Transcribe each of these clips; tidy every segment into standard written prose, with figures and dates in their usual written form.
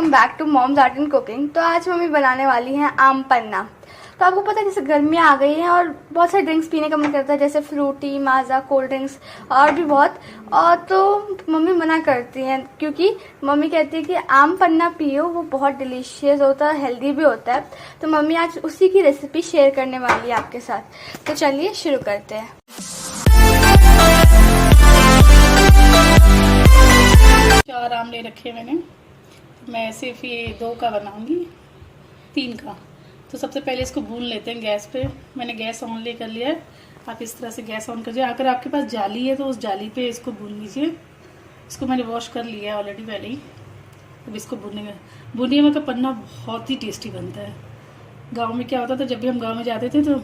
Welcome back to mom's art and cooking. तो आज mummy बनाने वाली हैं आम पन्ना। तो आपको पता है जैसे गर्मियाँ आ गई हैं और बहुत सारे ड्रिंक्स पीने का मन करता है, जैसे फ्रूटी, माजा, कोल्ड ड्रिंक्स और भी बहुत। और तो मम्मी मना करती हैं क्योंकि मम्मी कहती है कि आम पन्ना पियो, वो बहुत डिलीशियस होता है, हेल्दी भी होता है। तो मम्मी आज उसी की रेसिपी शेयर करने वाली है आपके साथ। तो चलिए शुरू करते हैं। 4 आम ले रखे मैंने। मैं सिर्फ ये 2 का बनाऊंगी, 3 का। तो सबसे पहले इसको भून लेते हैं गैस पे। मैंने गैस ऑन ले कर लिया है। आप इस तरह से गैस ऑन कर दीजिए। अगर आपके पास जाली है तो उस जाली पे इसको भून लीजिए। इसको मैंने वॉश कर लिया है ऑलरेडी पहले ही। अब इसको भूनेंगे। बुनिया में का पन्ना बहुत ही टेस्टी बनता है। गाँव में क्या होता था, जब भी हम गाँव में जाते थे तो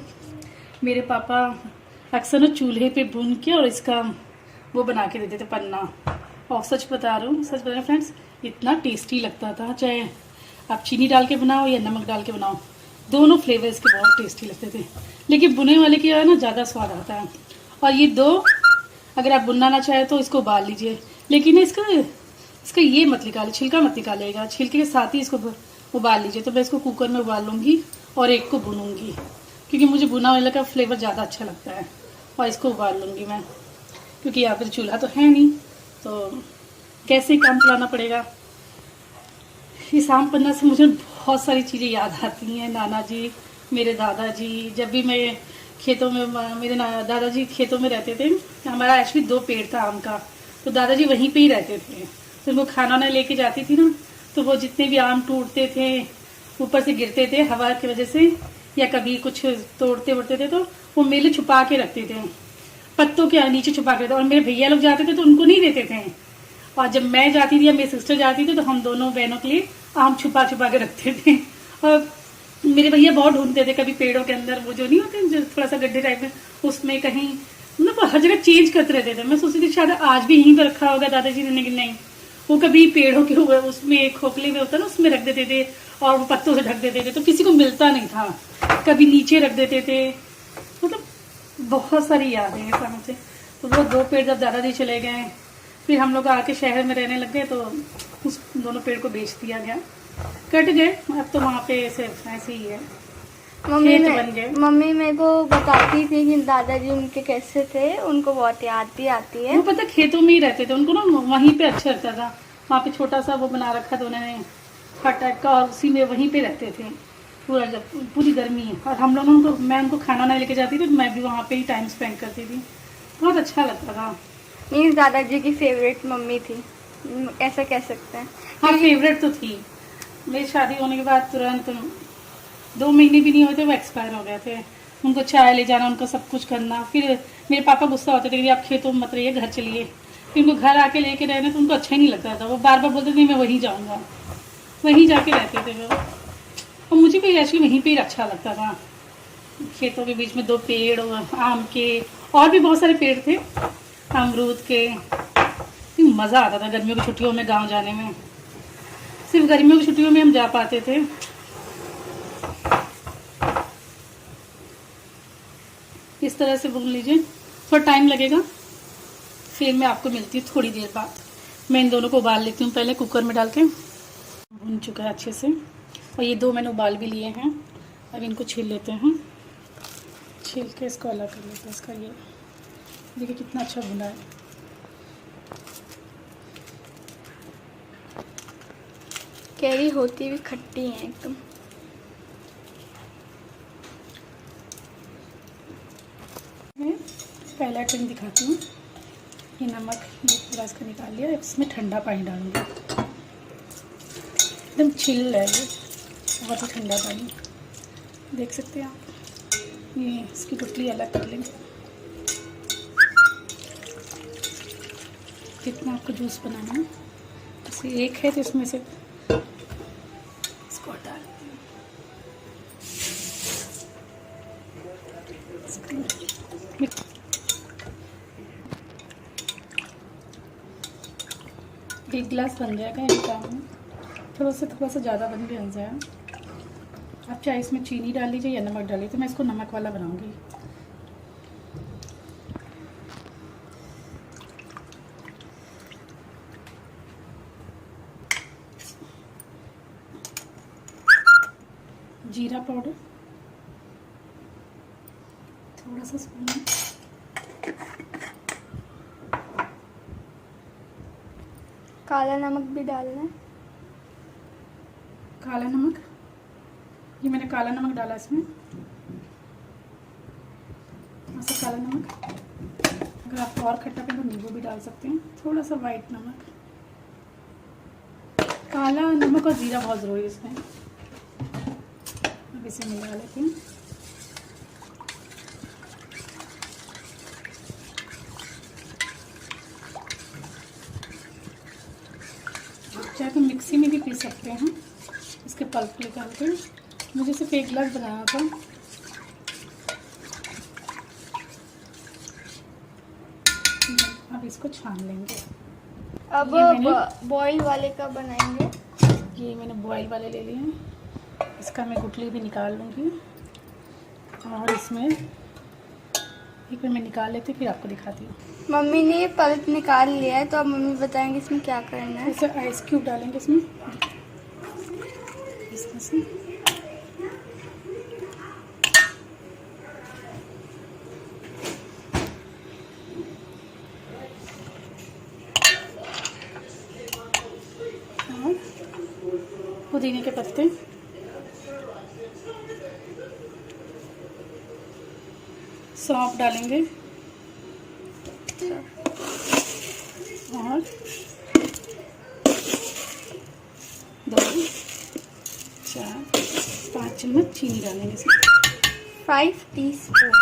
मेरे पापा अक्सर ना चूल्हे पे भून के और इसका वो बना के देते थे पन्ना। और सच बता रहा हूँ फ्रेंड्स, इतना टेस्टी लगता था। चाहे आप चीनी डाल के बनाओ या नमक डाल के बनाओ, दोनों फ्लेवर इसके बहुत टेस्टी लगते थे। लेकिन बुने वाले की ना ज़्यादा स्वाद आता है। और ये 2 अगर आप बुनना ना चाहे तो इसको उबाल लीजिए, लेकिन इसका ये मत निकाले, छिलका मत निकालेगा। छिलके के साथ ही इसको उबाल लीजिए। तो मैं इसको कुकर में उबाल लूँगी और एक को भूनूंगी, क्योंकि मुझे बुना वाले का फ्लेवर ज़्यादा अच्छा लगता है। और इसको उबाल लूँगी मैं, क्योंकि यहाँ पर चूल्हा तो है नहीं, तो कैसे ही काम चलाना पड़ेगा। इस आम पन्ना से मुझे बहुत सारी चीज़ें याद आती हैं। नाना जी, मेरे दादाजी, जब भी मैं खेतों में, मेरे दादाजी खेतों में रहते थे। हमारा एक्चुअली 2 पेड़ था आम का, तो दादाजी वहीं पे ही रहते थे। तो उनको खाना ना लेके जाती थी ना, तो वो जितने भी आम टूटते थे, ऊपर से गिरते थे हवा की वजह से, या कभी कुछ तोड़ते वोड़ते थे, तो वो मेले छुपा के रखते थे, पत्तों के नीचे छुपा के। और मेरे भैया लोग जाते थे तो उनको नहीं देते थे। और जब मैं जाती थी या मेरी सिस्टर जाती थी तो हम दोनों बहनों के लिए आम छुपा छुपा के रखते थे। और मेरे भैया बहुत ढूंढते थे, कभी पेड़ों के अंदर वो जो नहीं होते, जो थोड़ा सा गड्ढे टाइप में, उसमें कहीं, मतलब हर जगह चेंज करते रहते थे। मैं सोचती थी शायद आज भी यहीं पर रखा होगा दादाजी ने, लेकिन नहीं, वो कभी पेड़ों के ऊपर उसमें खोखले में होता ना, उसमें रख देते थे और वो पत्तों से ढक देते थे, तो किसी को मिलता नहीं था। कभी नीचे रख देते थे। मतलब बहुत सारी यादें हैं सामने से। तो वो 2 पेड़ जब दादाजी चले गए, फिर हम लोग आके शहर में रहने लग गए, तो उस दोनों पेड़ को बेच दिया गया, कट गए। अब तो वहाँ पे सिर्फ ऐसे ही है, मम्मी मेरे को बताती थी कि दादाजी उनके कैसे थे, उनको बहुत याद भी आती है। वो पता खेतों में ही रहते थे, उनको ना वहीं पे अच्छा लगता था। वहाँ पे छोटा सा वो बना रखा था उन्होंने, हट टाइप का, और उसी में वहीं पे रहते थे पूरा, जब पूरी गर्मी है। और हम लोगों को, मैं उनको खाना ना लेके जाती थी, तो मैं भी वहाँ पे ही टाइम स्पेंड करती थी। बहुत अच्छा लगता था। मीन्स दादाजी की फेवरेट मम्मी थी, ऐसा कह सकते हैं। हाँ, फेवरेट तो थी। मेरी शादी होने के बाद तुरंत 2 महीने भी नहीं हुए थे वो एक्सपायर हो गए थे। उनको चाय ले जाना, उनको सब कुछ करना। फिर मेरे पापा गुस्सा होते थे कि आप खेतों में मत रहिए, घर चलिए। फिर उनको घर आके लेके रहना तो उनको अच्छा ही नहीं लगता था। वो बार बार बोलते थे मैं वहीं जाऊँगा, वहीं जाके रहते थे वो। और मुझे भी एक्चुअली वहीं पर अच्छा लगता था। खेतों के बीच में 2 पेड़, आम के और भी बहुत सारे पेड़ थे, अमरूद के। मज़ा आता था गर्मियों की छुट्टियों में गांव जाने में। सिर्फ गर्मियों की छुट्टियों में हम जा पाते थे। इस तरह से भून लीजिए, थोड़ा टाइम लगेगा। फिर मैं आपको मिलती हूँ थोड़ी देर बाद। मैं इन दोनों को उबाल लेती हूँ पहले कुकर में डाल के। भून चुका है अच्छे से, और ये 2 मैंने उबाल भी लिए हैं। अब इनको छील लेते हैं, छील के इसको अलग कर लेते हैं। इसका ये देखिए कितना अच्छा भुना है। कैरी होती भी खट्टी है एकदम। पहला ट्रिक दिखाती हूँ। ये नमक ये पूरा इसका निकाल लिया। इसमें ठंडा पानी डालूंगी, एकदम चिल है ये, बहुत ही ठंडा पानी। देख सकते हैं आप। ये इसकी गुठली अलग कर लेंगे। कितना आपको जूस बनाना है, जैसे 1 है तो इसमें से इसको हटा लेते हैं। एक गिलास बन जाएगा एक काम में, थोड़ा सा ज़्यादा बन जाएगा। आप चाहे इसमें चीनी डाल लीजिए या नमक डालिए, तो मैं इसको नमक वाला बनाऊंगी। जीरा पाउडर थोड़ा सा स्पून, काला नमक भी डालना है। काला नमक, ये मैंने काला नमक डाला इसमें, ऐसा काला नमक। अगर आप और खट्टा पे तो नींबू भी डाल सकते हैं। थोड़ा सा वाइट नमक, काला नमक और जीरा बहुत ज़रूरी है इसमें। अब इसे मिला लेते हैं। चाहे तो मिक्सी में भी पी सकते हैं इसके पल्प निकाल के। मुझे सिर्फ एक गिलास बनाना था। अब इसको छान लेंगे। अब बॉईल वाले का बनाएंगे। ये मैंने बॉईल वाले ले लिए हैं, इसका मैं गुठली भी निकाल लूँगी। और इसमें एक बार मैं निकाल लेती हूँ, फिर आपको दिखाती हूँ। मम्मी ने ये पल्प निकाल लिया है, तो अब मम्मी बताएंगे इसमें क्या करना है। जैसे आइस क्यूब डालेंगे इसमें, इसमें से और पुदीने के पत्ते, सौंफ डालेंगे और 2 4 5 चम्मच चीनी डालेंगे इसमें। 5 टीस्पून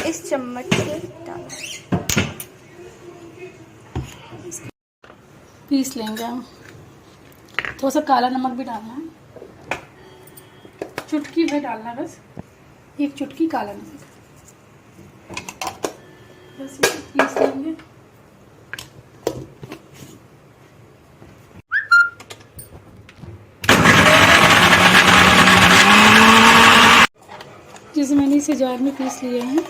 इस चम्मच से डालें। पीस लेंगे हम। थोड़ा सा काला नमक भी डालना है, चुटकी में डालना है, बस 1 चुटकी काला नमक। बस इसे पीस लेंगे। जैसे मैंने इसे जार में पीस लिए हैं,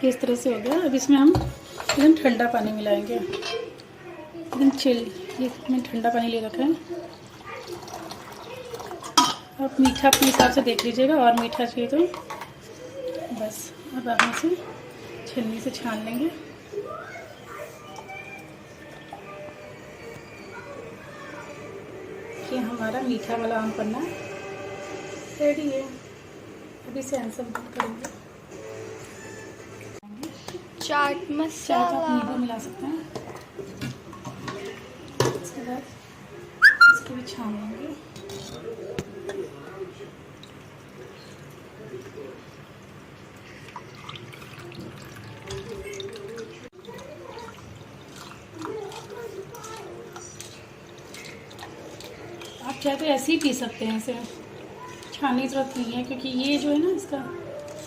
इस तरह से हो गया। अब इसमें हम एकदम ठंडा पानी मिलाएंगे, एकदम चिल। ये मैंने ठंडा पानी ले रखा है। आप मीठा अपने हिसाब से देख लीजिएगा, और मीठा चाहिए तो बस। अब आप इसे छन्नी से छान लेंगे। ये हमारा मीठा वाला आम पन्ना रेडी है। अभी इसे अनसम करेंगे। चाट चाट मसाला, आप नींबू मिला सकते हैं। इसके बाद इसको भी छान लेंगे। आप चाहे तो ऐसे ही पी सकते हैं, इसे छानने की जरूरत नहीं है, क्योंकि ये जो है ना इसका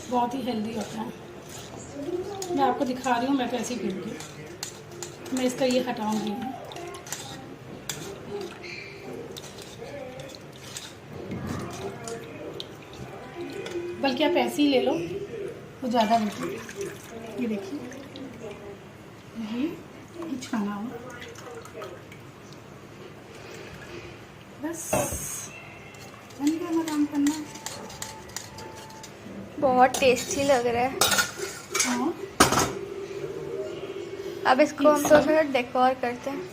बहुत ही हेल्दी होता है। मैं आपको दिखा रही हूँ, मैं तो ऐसे ही पीऊँगी। मैं इसका ये हटाऊँगी नहीं। बल्कि आप ऐसे ही ले लो, वो ज़्यादा बेहतर है। ये देखिए, ये छाना हो, बस बन गया हमारा आम पन्ना। बहुत टेस्टी लग रहा है। हाँ, अब इसको हम थोड़ा डेकोर करते हैं।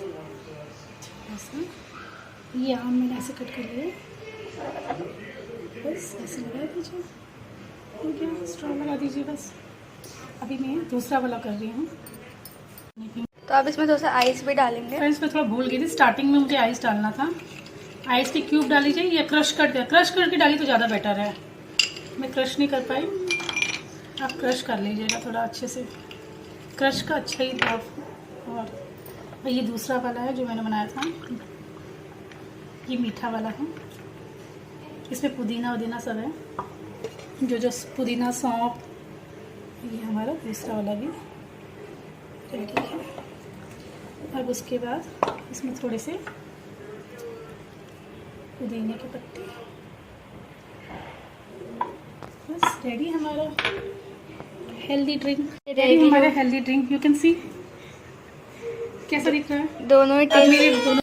ऐसा ये आम मैंने ऐसे कट कर लिया, बस ऐसे लगा दीजिए। हो गया, स्ट्रॉ लगा दीजिए बस। अभी मैं दूसरा वाला कर रही हूँ। तो अब इसमें थोड़ा सा आइस भी डालेंगे। फ्रेंड्स, मैं थोड़ा भूल गई थी, स्टार्टिंग में मुझे आइस डालना था। आइस के क्यूब डाल लीजिए या क्रश करके डाली तो ज़्यादा बेटर है। मैं क्रश नहीं कर पाई, आप क्रश कर लीजिएगा थोड़ा अच्छे से। क्रश का अच्छा ही था। और ये दूसरा वाला है जो मैंने बनाया था, ये मीठा वाला है। इसमें पुदीना वदीना सब है, जो पुदीना, सौंफ। ये हमारा दूसरा वाला भी रेडी है। अब उसके बाद इसमें थोड़े से पुदीने के पत्ते, बस रेडी हमारा हेल्दी ड्रिंक। रेडी हमारा healthy drink. You can see कैसा दिख रहा है। दोनों ही अब मेरे टेस्ट दोनों